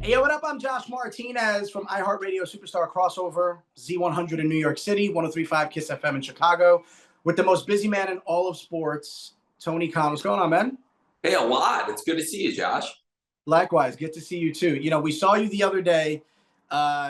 Hey, yo, what up? I'm Josh Martinez from iHeartRadio Superstar Crossover, Z100 in New York City, 103.5 KISS FM in Chicago, with the most busy man in all of sports, Tony Khan. What's going on, man? Hey, a lot. It's good to see you, Josh. Likewise, good to see you too. You know, we saw you the other day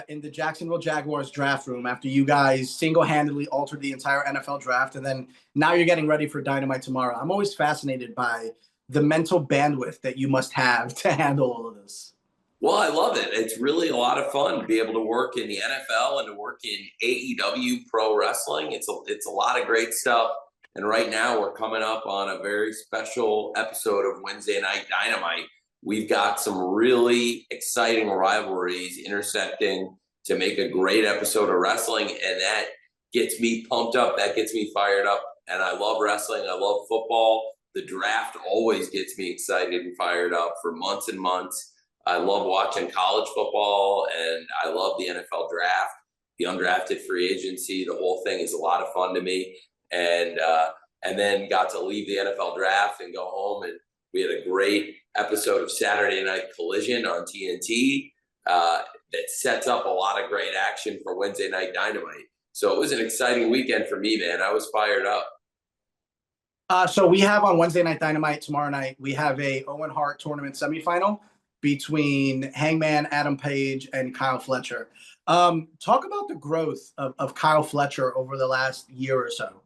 in the Jacksonville Jaguars draft room after you guys single-handedly altered the entire NFL draft, and then now you're getting ready for Dynamite tomorrow. I'm always fascinated by the mental bandwidth that you must have to handle all of this. Well, I love it. It's really a lot of fun to be able to work in the NFL and to work in AEW pro wrestling. It's a lot of great stuff. And right now we're coming up on a very special episode of Wednesday Night Dynamite. We've got some really exciting rivalries intersecting to make a great episode of wrestling. And that gets me pumped up. That gets me fired up. And I love wrestling. I love football. The draft always gets me excited and fired up for months and months. I love watching college football, and I love the NFL draft, the undrafted free agency. The whole thing is a lot of fun to me. And then got to leave the NFL draft and go home, and we had a great episode of Saturday Night Collision on TNT that sets up a lot of great action for Wednesday Night Dynamite. So it was an exciting weekend for me, man. I was fired up. So we have on Wednesday Night Dynamite tomorrow night, we have a Owen Hart tournament semifinal between Hangman Adam Page and Kyle Fletcher. Talk about the growth of Kyle Fletcher over the last year or so.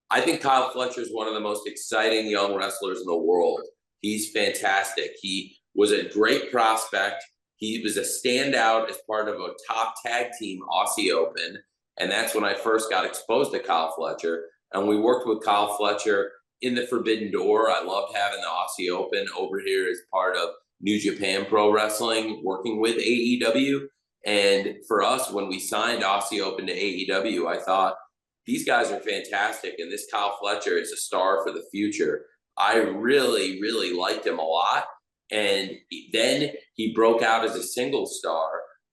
I think Kyle Fletcher is one of the most exciting young wrestlers in the world. He's fantastic. He was a great prospect. He was a standout as part of a top tag team, Aussie Open. And that's when I first got exposed to Kyle Fletcher. And we worked with Kyle Fletcher in the Forbidden Door. I loved having the Aussie Open over here as part of New Japan Pro Wrestling, working with AEW. And for us, when we signed Aussie Open to AEW, I thought, these guys are fantastic, and this Kyle Fletcher is a star for the future. I really, really liked him a lot. And then he broke out as a single star,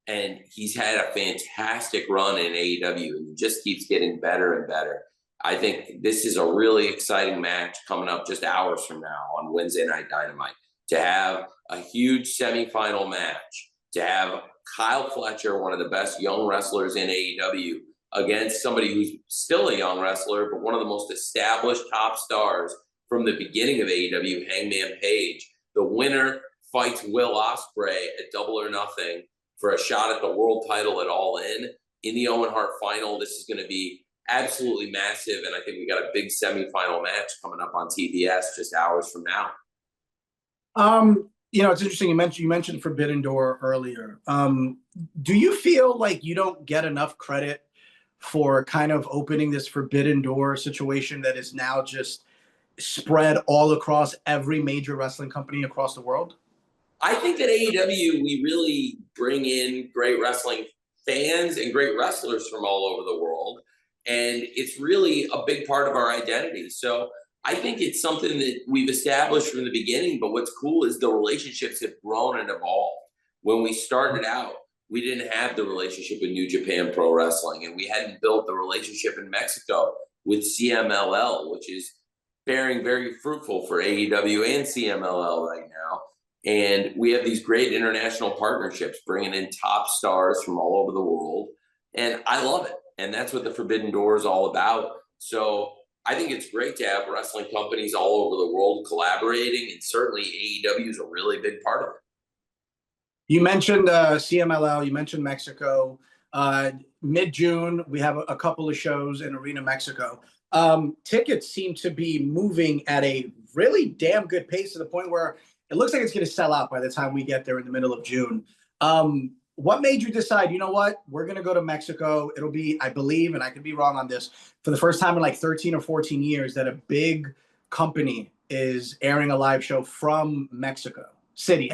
and he's had a fantastic run in AEW, and he just keeps getting better and better. I think this is a really exciting match coming up just hours from now on Wednesday Night Dynamite. To have a huge semifinal match, to have Kyle Fletcher, one of the best young wrestlers in AEW, against somebody who's still a young wrestler, but one of the most established top stars from the beginning of AEW, Hangman Page. The winner fights Will Ospreay at Double or Nothing for a shot at the world title at All In the Owen Hart final. This is going to be absolutely massive, and I think we got a big semifinal match coming up on TBS just hours from now. You know, it's interesting. You mentioned Forbidden Door earlier. Do you feel like you don't get enough credit for kind of opening this Forbidden Door situation that is now just spread all across every major wrestling company across the world? I think that AEW, we really bring in great wrestling fans and great wrestlers from all over the world. And it's really a big part of our identity. So I think it's something that we've established from the beginning, but what's cool is the relationships have grown and evolved. When we started out, we didn't have the relationship with New Japan Pro Wrestling, and we hadn't built the relationship in Mexico with CMLL, which is bearing very fruitful for AEW and CMLL right now. And we have these great international partnerships, bringing in top stars from all over the world. And I love it. And that's what the Forbidden Door is all about. So I think it's great to have wrestling companies all over the world collaborating, and certainly AEW is a really big part of it. You mentioned CMLL, you mentioned Mexico. Mid-June, we have a couple of shows in Arena Mexico. Tickets seem to be moving at a really damn good pace to the point where it looks like it's going to sell out by the time we get there in the middle of June. What made you decide, you know what, we're going to go to Mexico? It'll be, I believe, and I could be wrong on this, for the first time in like 13 or 14 years that a big company is airing a live show from Mexico City.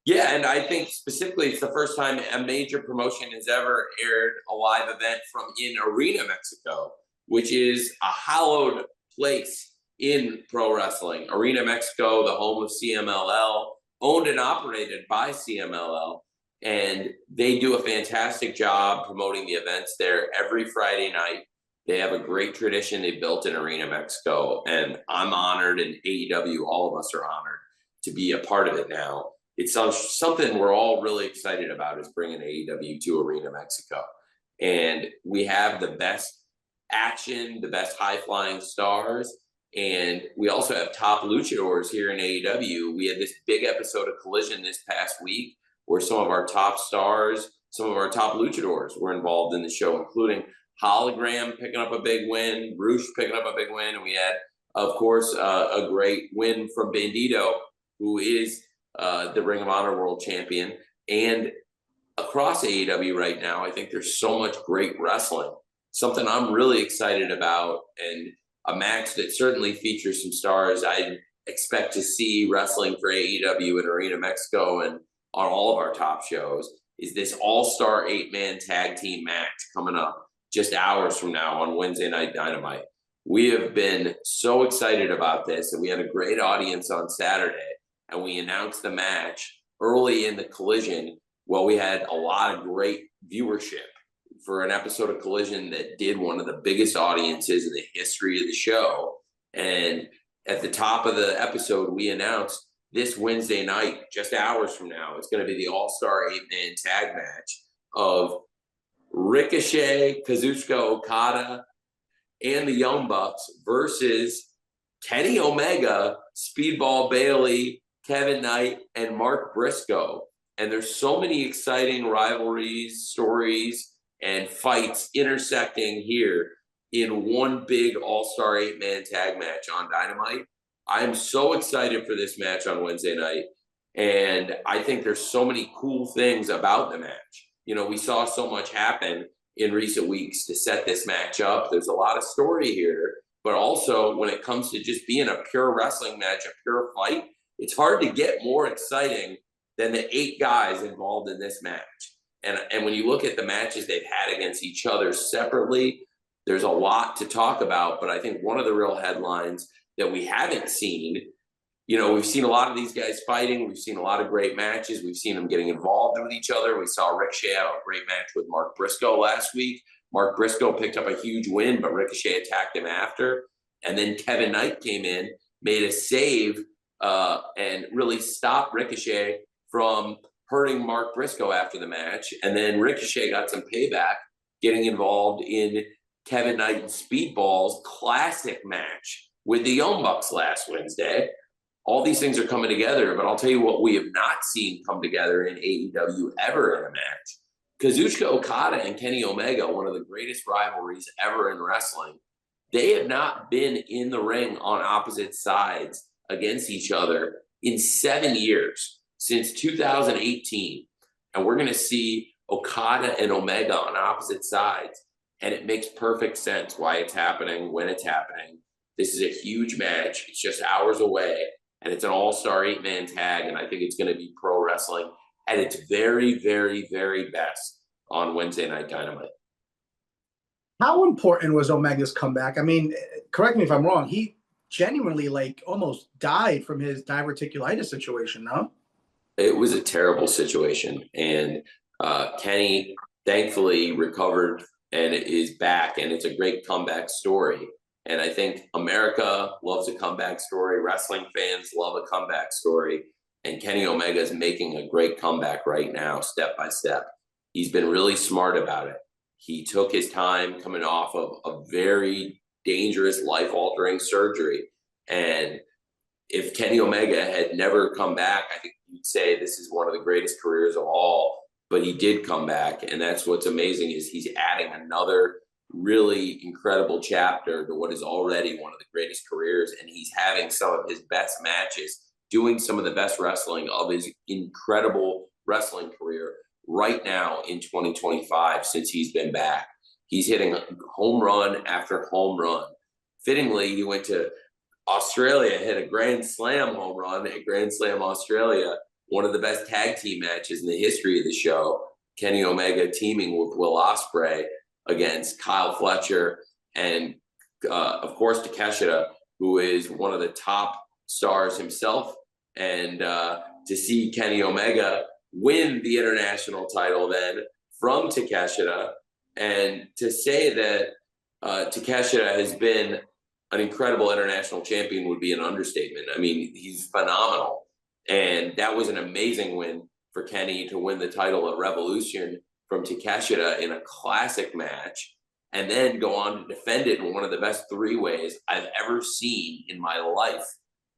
Yeah, and I think specifically it's the first time a major promotion has ever aired a live event from in Arena Mexico, which is a hallowed place in pro wrestling. Arena Mexico, the home of CMLL, owned and operated by CMLL. And they do a fantastic job promoting the events there every Friday night. They have a great tradition they built in Arena Mexico. And I'm honored, and AEW, all of us are honored to be a part of it now. it's something we're all really excited about, is bringing AEW to Arena Mexico. And we have the best action, the best high flying stars. And we also have top luchadors here in AEW. We had this big episode of Collision this past week where some of our top stars, some of our top luchadors were involved in the show, including Hologram picking up a big win, Roosh picking up a big win. And we had, of course, a great win from Bandito, who is the Ring of Honor World Champion. And across AEW right now, I think there's so much great wrestling. Something I'm really excited about, and a match that certainly features some stars I expect to see wrestling for AEW in Arena Mexico and on all of our top shows, is this all-star 8-man tag team match coming up just hours from now on Wednesday Night Dynamite. We have been so excited about this, and we had a great audience on Saturday, and we announced the match early in the Collision. Well, we had a lot of great viewership for an episode of Collision that did one of the biggest audiences in the history of the show. And at the top of the episode, we announced this Wednesday night, just hours from now, it's going to be the all-star 8-man tag match of Ricochet, Kazuchika Okada, and the Young Bucks versus Kenny Omega, Speedball Bailey, Kevin Knight, and Mark Briscoe. And there's so many exciting rivalries, stories, and fights intersecting here in one big all-star 8-man tag match on Dynamite. I'm so excited for this match on Wednesday night. And I think there's so many cool things about the match. You know, we saw so much happen in recent weeks to set this match up. There's a lot of story here, but also when it comes to just being a pure wrestling match, a pure fight, it's hard to get more exciting than the 8 guys involved in this match. And when you look at the matches they've had against each other separately, there's a lot to talk about. But I think one of the real headlines that we haven't seen, you know, we've seen a lot of these guys fighting. We've seen a lot of great matches. We've seen them getting involved with each other. We saw Ricochet have a great match with Mark Briscoe last week. Mark Briscoe picked up a huge win, but Ricochet attacked him after. And then Kevin Knight came in, made a save, and really stopped Ricochet from hurting Mark Briscoe after the match. And then Ricochet got some payback, getting involved in Kevin Knight and Speedball's classic match with the Young Bucks last Wednesday. All these things are coming together, but I'll tell you what we have not seen come together in AEW ever in a match. Kazuchika Okada and Kenny Omega, one of the greatest rivalries ever in wrestling, they have not been in the ring on opposite sides against each other in 7 years. Since 2018, and we're going to see Okada and Omega on opposite sides, and it makes perfect sense why it's happening, when it's happening. This is a huge match. It's just hours away, and it's an all-star 8-man tag, and I think it's going to be pro wrestling at its very, very, very best on Wednesday Night Dynamite. How important was Omega's comeback? I mean, correct me if I'm wrong, he genuinely like almost died from his diverticulitis situation, no? It was a terrible situation, and Kenny thankfully recovered and is back, and it's a great comeback story. And I think America loves a comeback story. Wrestling fans love a comeback story, and Kenny Omega is making a great comeback right now, step by step. He's been really smart about it. He took his time coming off of a very dangerous, life-altering surgery, and if Kenny Omega had never come back, I think you'd say this is one of the greatest careers of all, but he did come back. And that's what's amazing, is he's adding another really incredible chapter to what is already one of the greatest careers. And he's having some of his best matches, doing some of the best wrestling of his incredible wrestling career right now in 2025 since he's been back. He's hitting home run after home run. Fittingly, he went to Australia, hit a Grand Slam home run at Grand Slam Australia, one of the best tag team matches in the history of the show. Kenny Omega teaming with Will Ospreay against Kyle Fletcher and, of course, Takeshita, who is one of the top stars himself. And to see Kenny Omega win the international title then from Takeshita, and to say that Takeshita has been an incredible international champion would be an understatement. I mean, he's phenomenal. And that was an amazing win for Kenny to win the title at Revolution from Takeshita in a classic match, and then go on to defend it in one of the best three-ways I've ever seen in my life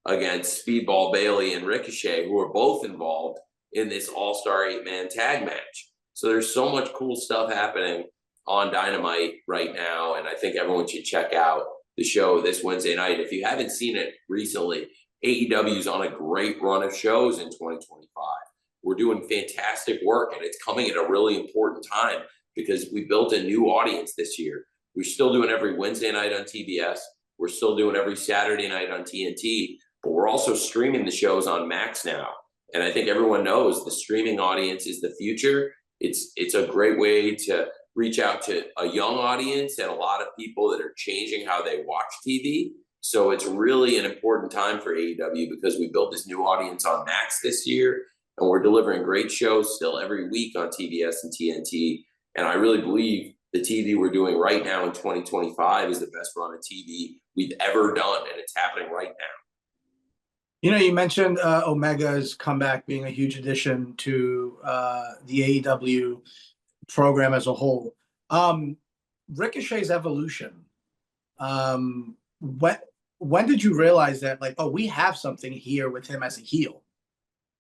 against Speedball Bailey and Ricochet, who are both involved in this all-star 8-man tag match. So there's so much cool stuff happening on Dynamite right now, and I think everyone should check out the show this Wednesday night. If you haven't seen it recently, AEW is on a great run of shows in 2025. We're doing fantastic work, and it's coming at a really important time because we built a new audience this year. We're still doing every Wednesday night on TBS. We're still doing every Saturday night on TNT, but we're also streaming the shows on Max now. And I think everyone knows the streaming audience is the future. It's a great way to reach out to a young audience and a lot of people that are changing how they watch TV. So it's really an important time for AEW because we built this new audience on Max this year, and we're delivering great shows still every week on TBS and TNT. And I really believe the TV we're doing right now in 2025 is the best run of TV we've ever done, and it's happening right now. You know, you mentioned Omega's comeback being a huge addition to the AEW program as a whole. Ricochet's evolution. When did you realize that, like, oh, we have something here with him as a heel?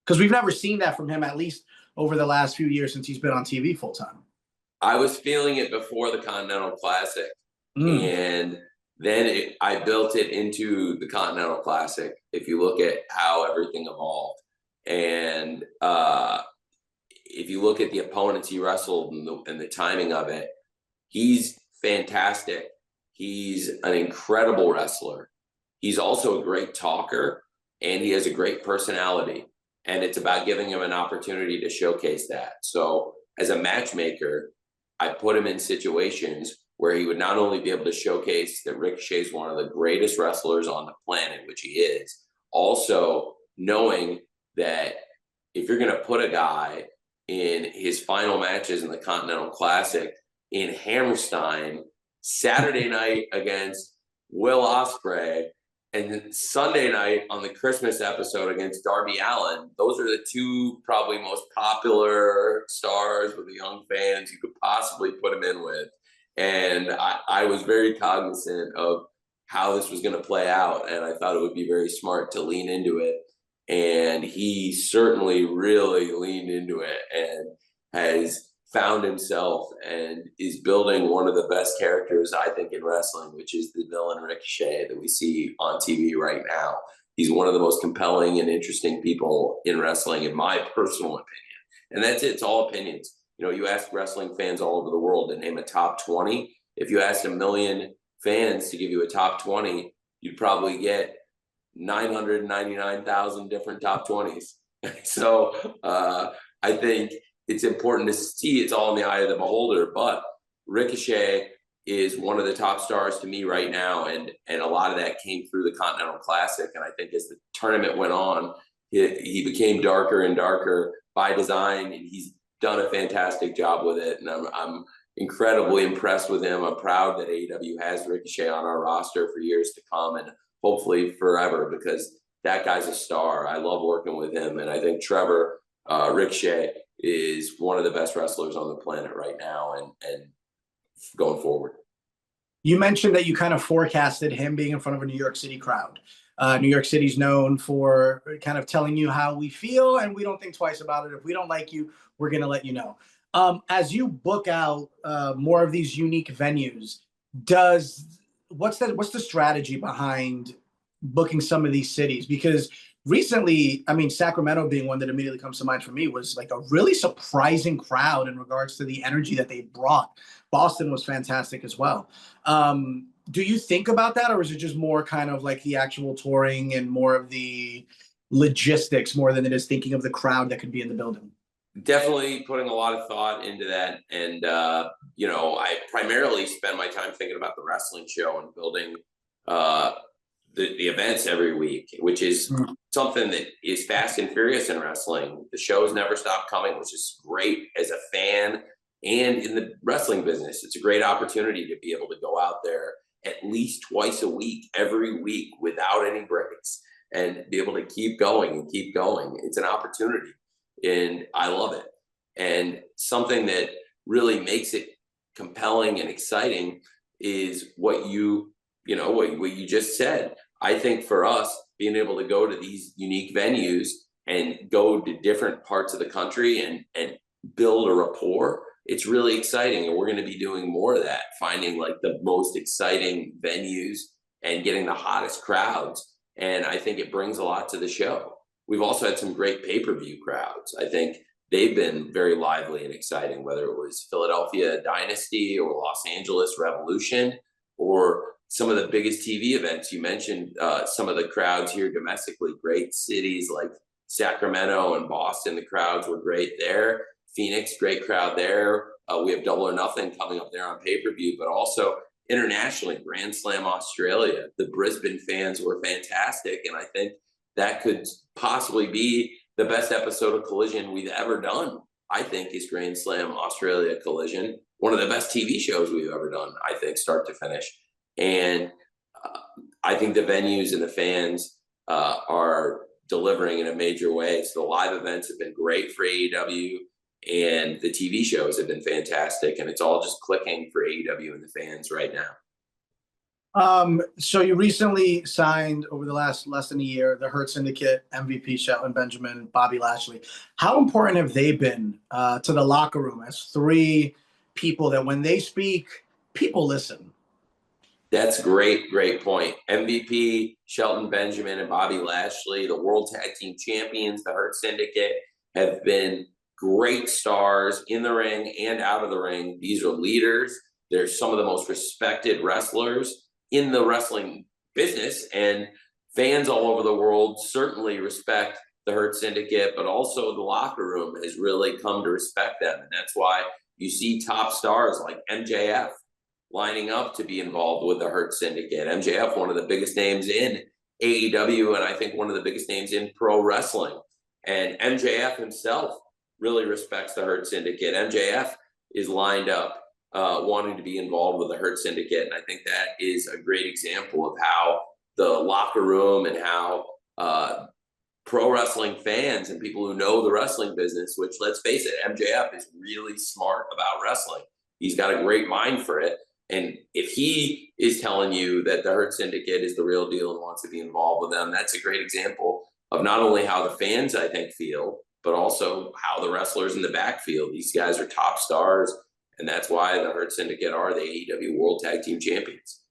Because we've never seen that from him, at least over the last few years since he's been on TV full time. I was feeling it before the Continental Classic, and then I built it into the Continental Classic. If you look at how everything evolved, and if you look at the opponents he wrestled and the timing of it, he's fantastic. He's an incredible wrestler. He's also a great talker, and he has a great personality. And it's about giving him an opportunity to showcase that. So as a matchmaker, I put him in situations where he would not only be able to showcase that Ricochet is one of the greatest wrestlers on the planet, which he is, also knowing that if you're going to put a guy in his final matches in the Continental Classic in Hammerstein, Saturday night against Will Ospreay, and then Sunday night on the Christmas episode against Darby Allin, those are the two probably most popular stars with the young fans you could possibly put him in with. And I was very cognizant of how this was going to play out, and I thought it would be very smart to lean into it. And he certainly really leaned into it and has found himself and is building one of the best characters, I think, in wrestling, which is the villain Ricochet that we see on TV right now. He's one of the most compelling and interesting people in wrestling, in my personal opinion. And that's it. It's all opinions. You know, you ask wrestling fans all over the world to name a top 20. If you asked 1 million fans to give you a top 20, you'd probably get 999,000 different top 20s. So I think it's important to see it's all in the eye of the beholder, but Ricochet is one of the top stars to me right now, and a lot of that came through the Continental Classic. And I think as the tournament went on, he became darker and darker by design, and he's done a fantastic job with it. And I'm incredibly impressed with him. I'm proud that AEW has Ricochet on our roster for years to come, and hopefully forever, because that guy's a star. I love working with him, and I think Trevor Ricochet is one of the best wrestlers on the planet right now and going forward. You mentioned that you kind of forecasted him being in front of a New York City crowd. New York City's known for kind of telling you how we feel, and we don't think twice about it. If we don't like you, we're going to let you know. As you book out more of these unique venues, what's the strategy behind booking some of these cities? Because recently, I mean, Sacramento being one that immediately comes to mind for me was like a really surprising crowd in regards to the energy that they brought. Boston was fantastic as well. Do you think about that, or is it just more kind of like the actual touring and more of the logistics more than it is thinking of the crowd that could be in the building? Definitely putting a lot of thought into that. And, you know, I primarily spend my time thinking about the wrestling show and building the events every week, which is something that is fast and furious in wrestling. The shows never stop coming, which is great as a fan and in the wrestling business. It's a great opportunity to be able to go out there at least twice a week, every week, without any breaks. and be able to keep going and keep going. It's an opportunity, and I love it. And something that really makes it compelling and exciting is what what you just said. I think for us, being able to go to these unique venues and go to different parts of the country and build a rapport, it's really exciting. And we're going to be doing more of that, finding like the most exciting venues and getting the hottest crowds. And I think it brings a lot to the show. We've also had some great pay-per-view crowds. I think they've been very lively and exciting, whether it was Philadelphia Dynasty or Los Angeles Revolution or some of the biggest TV events. You mentioned some of the crowds here domestically, great cities like Sacramento and Boston. The crowds were great there. Phoenix, great crowd there. We have Double or Nothing coming up there on pay-per-view, but also internationally, Grand Slam Australia. The Brisbane fans were fantastic, and I think that could possibly be the best episode of Collision we've ever done. I think is Grand Slam Australia Collision, one of the best TV shows we've ever done, I think, start to finish. And I think the venues and the fans are delivering in a major way. So the live events have been great for AEW, and the TV shows have been fantastic, and it's all just clicking for AEW and the fans right now. So you recently signed, over the last less than a year, the Hurt Syndicate, MVP Shelton Benjamin, Bobby Lashley. How important have they been to the locker room as three people that when they speak, people listen? That's great point. MVP, Shelton Benjamin, and Bobby Lashley, the World Tag Team Champions, the Hurt Syndicate, have been great stars in the ring and out of the ring. These are leaders. They're some of the most respected wrestlers in the wrestling business, and fans all over the world certainly respect the Hurt Syndicate, but also the locker room has really come to respect them. And that's why you see top stars like MJF lining up to be involved with the Hurt Syndicate. MJF, one of the biggest names in AEW, and I think one of the biggest names in pro wrestling. And MJF himself really respects the Hurt Syndicate. MJF is lined up wanting to be involved with the Hurt Syndicate. And I think that is a great example of how the locker room and how pro wrestling fans and people who know the wrestling business, which, let's face it, MJF is really smart about wrestling. He's got a great mind for it. And if he is telling you that the Hurt Syndicate is the real deal and wants to be involved with them, that's a great example of not only how the fans, I think, feel, but also how the wrestlers in the back feel. These guys are top stars, and that's why the Hurt Syndicate are the AEW World Tag Team Champions.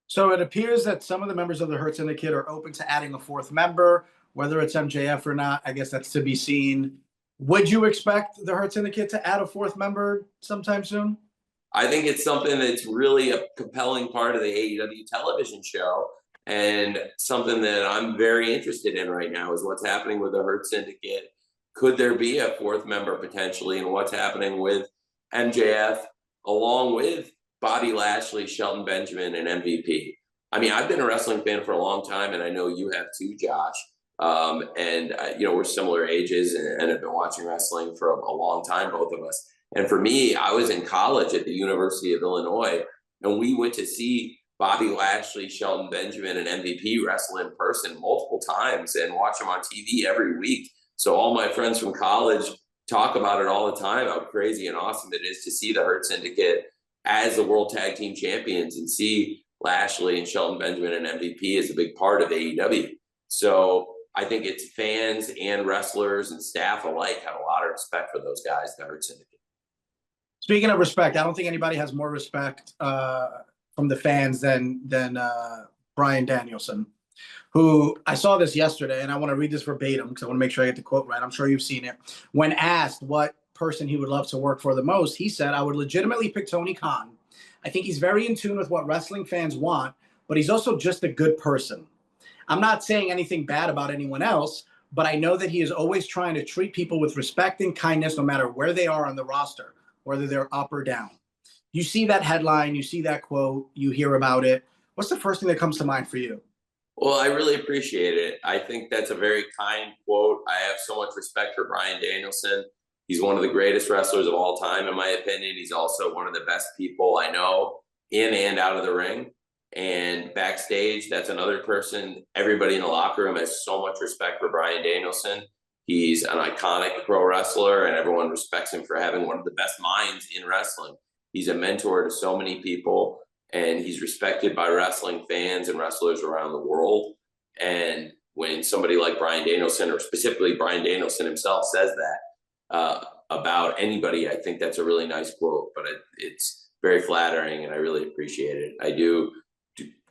So it appears that some of the members of the Hurt Syndicate are open to adding a fourth member, whether it's MJF or not. I guess that's to be seen. Would you expect the Hurt Syndicate to add a fourth member sometime soon? I think it's something that's really a compelling part of the AEW television show, and something that I'm very interested in right now is what's happening with the Hurt Syndicate. Could there be a fourth member potentially, and what's happening with MJF along with Bobby Lashley, Shelton Benjamin, and MVP? I mean, I've been a wrestling fan for a long time, and I know you have too, Josh. We're similar ages and have been watching wrestling for a long time, both of us. And for me, I was in college at the University of Illinois, and we went to see Bobby Lashley, Shelton Benjamin, and MVP wrestle in person multiple times and watch them on TV every week. So all my friends from college talk about it all the time, how crazy and awesome it is to see the Hurt Syndicate as the World Tag Team Champions and see Lashley and Shelton Benjamin and MVP as a big part of AEW. So I think it's fans and wrestlers and staff alike have a lot of respect for those guys, the Hurt Syndicate. Speaking of respect, I don't think anybody has more respect from the fans than Bryan Danielson, who I saw this yesterday, and I want to read this verbatim because I want to make sure I get the quote right. I'm sure you've seen it. When asked what person he would love to work for the most, he said, "I would legitimately pick Tony Khan. I think he's very in tune with what wrestling fans want, but he's also just a good person. I'm not saying anything bad about anyone else, but I know that he is always trying to treat people with respect and kindness no matter where they are on the roster, whether they're up or down." You see that headline, you see that quote, you hear about it. What's the first thing that comes to mind for you? Well, I really appreciate it. I think that's a very kind quote. I have so much respect for Bryan Danielson. He's one of the greatest wrestlers of all time, in my opinion. He's also one of the best people I know in and out of the ring. And backstage, that's another person. Everybody in the locker room has so much respect for Bryan Danielson. He's an iconic pro wrestler, and everyone respects him for having one of the best minds in wrestling. He's a mentor to so many people, and he's respected by wrestling fans and wrestlers around the world. And when somebody like Bryan Danielson, or specifically Bryan Danielson himself, says that about anybody, I think that's a really nice quote, but it's very flattering, and I really appreciate it. I do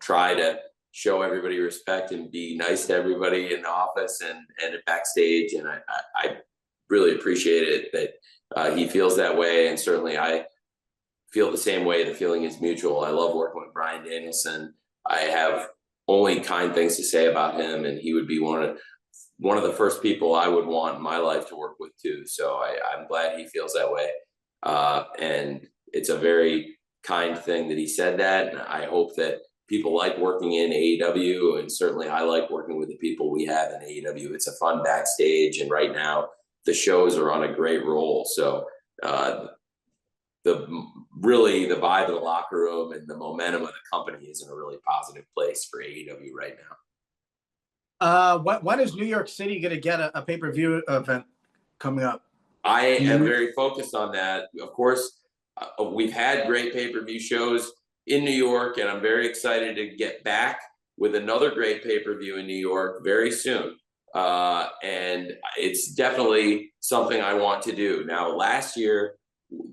try to show everybody respect and be nice to everybody in the office and backstage, and I really appreciate it that he feels that way, and certainly I feel the same way. The feeling is mutual. I love working with Bryan Danielson. I have only kind things to say about him, and he would be one of the first people I would want in my life to work with too. So I'm glad he feels that way, and it's a very kind thing that he said that, and I hope that people like working in AEW, and certainly I like working with the people we have in AEW. It's a fun backstage, and right now the shows are on a great roll. So the vibe of the locker room and the momentum of the company is in a really positive place for AEW right now. When is New York City going to get a pay-per-view event coming up? I am very focused on that. Of course, we've had great pay-per-view shows in New York, and I'm very excited to get back with another great pay-per-view in New York very soon. And it's definitely something I want to do. Now, last year,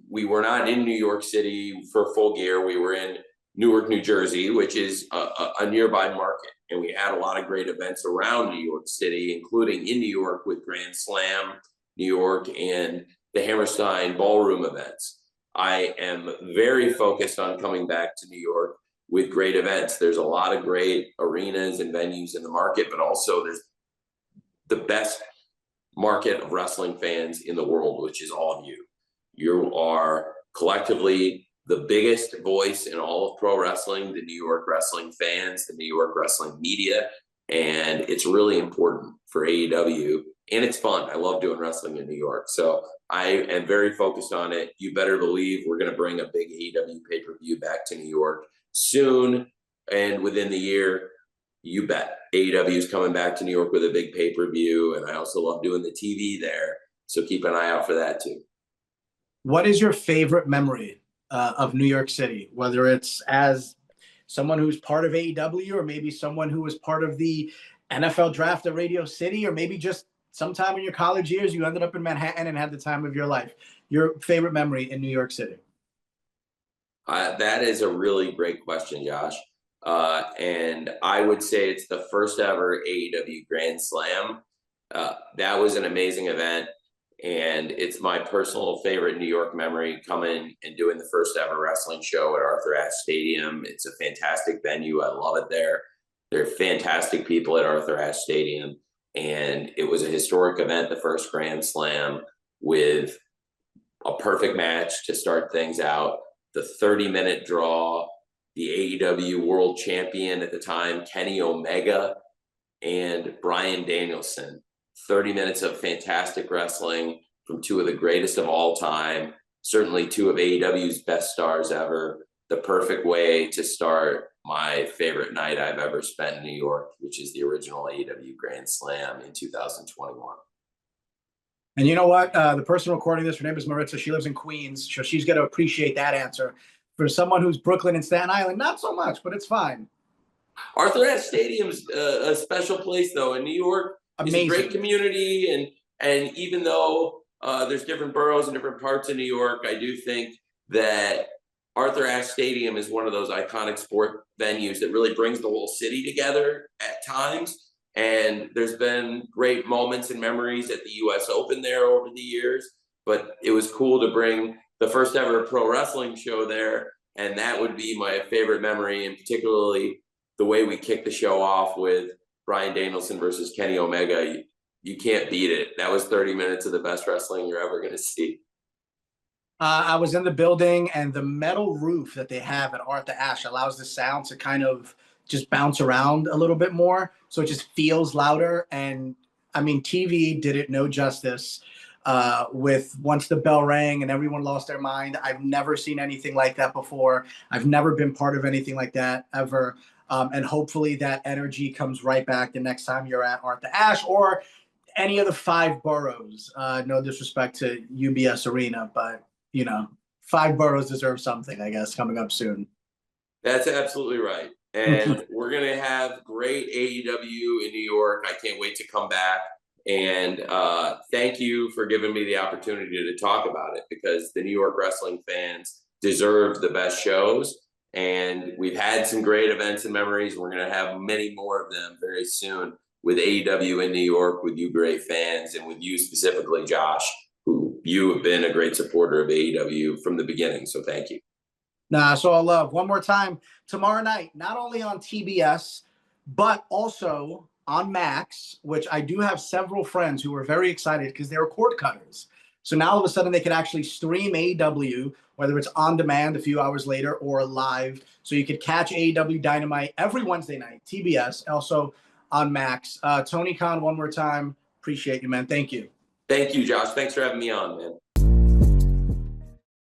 we were not in New York City for Full Gear. We were in Newark, New Jersey, which is a nearby market. And we had a lot of great events around New York City, including in New York with Grand Slam, New York, and the Hammerstein Ballroom events. I am very focused on coming back to New York with great events. There's a lot of great arenas and venues in the market, but also there's the best market of wrestling fans in the world, which is all of you. You are collectively the biggest voice in all of pro wrestling, the New York wrestling fans, the New York wrestling media, and it's really important for AEW, and it's fun. I love doing wrestling in New York, so I am very focused on it. You better believe we're going to bring a big AEW pay-per-view back to New York soon, and within the year, you bet. AEW is coming back to New York with a big pay-per-view, and I also love doing the TV there, so keep an eye out for that too. What is your favorite memory of New York City, whether it's as someone who's part of AEW, or maybe someone who was part of the NFL draft at Radio City, or maybe just sometime in your college years you ended up in Manhattan and had the time of your life? Your favorite memory in New York City? That is a really great question, Josh. And I would say it's the first ever AEW Grand Slam. That was an amazing event. And it's my personal favorite New York memory, coming and doing the first ever wrestling show at Arthur Ashe Stadium. It's a fantastic venue. I love it there. They're fantastic people at Arthur Ashe Stadium. And it was a historic event, the first Grand Slam, with a perfect match to start things out. The 30-minute draw, the AEW world champion at the time, Kenny Omega, and Bryan Danielson. 30 minutes of fantastic wrestling from two of the greatest of all time, certainly two of AEW's best stars ever. The perfect way to start my favorite night I've ever spent in New York, which is the original AEW Grand Slam in 2021. And you know what? The person recording this, her name is Maritza. She lives in Queens, so she's going to appreciate that answer. For someone who's Brooklyn and Staten Island, not so much, but it's fine. Arthur Ashe Stadium's a special place, though, in New York. Amazing. It's a great community, and even though there's different boroughs and different parts of New York, I do think that Arthur Ashe Stadium is one of those iconic sport venues that really brings the whole city together at times. And there's been great moments and memories at the US Open there over the years, but it was cool to bring the first ever pro wrestling show there, and that would be my favorite memory, and particularly the way we kicked the show off with Bryan Danielson versus Kenny Omega. You can't beat it. That was 30 minutes of the best wrestling you're ever going to see. I was in the building, and the metal roof that they have at Arthur Ashe allows the sound to kind of just bounce around a little bit more. So it just feels louder. And I mean, TV did it no justice. with once the bell rang and everyone lost their mind. I've never seen anything like that before. I've never been part of anything like that ever. And hopefully that energy comes right back the next time you're at the Ashe or any of the 5 boroughs. No disrespect to UBS Arena, but 5 boroughs deserve something, I guess, coming up soon. That's absolutely right. And we're going to have great AEW in New York. I can't wait to come back. And thank you for giving me the opportunity to talk about it, because the New York wrestling fans deserve the best shows. And we've had some great events and memories. We're going to have many more of them very soon with AEW in New York, with you great fans, and with you specifically, Josh, who you have been a great supporter of AEW from the beginning. So thank you. Nah, so I love. One more time, tomorrow night, not only on TBS, but also on Max, which I do have several friends who are very excited because they're cord cutters. So now all of a sudden they can actually stream AEW, whether it's on demand a few hours later or live. So you could catch AEW Dynamite every Wednesday night, TBS, also on Max. Tony Khan, one more time. Appreciate you, man. Thank you. Thank you, Josh. Thanks for having me on, man.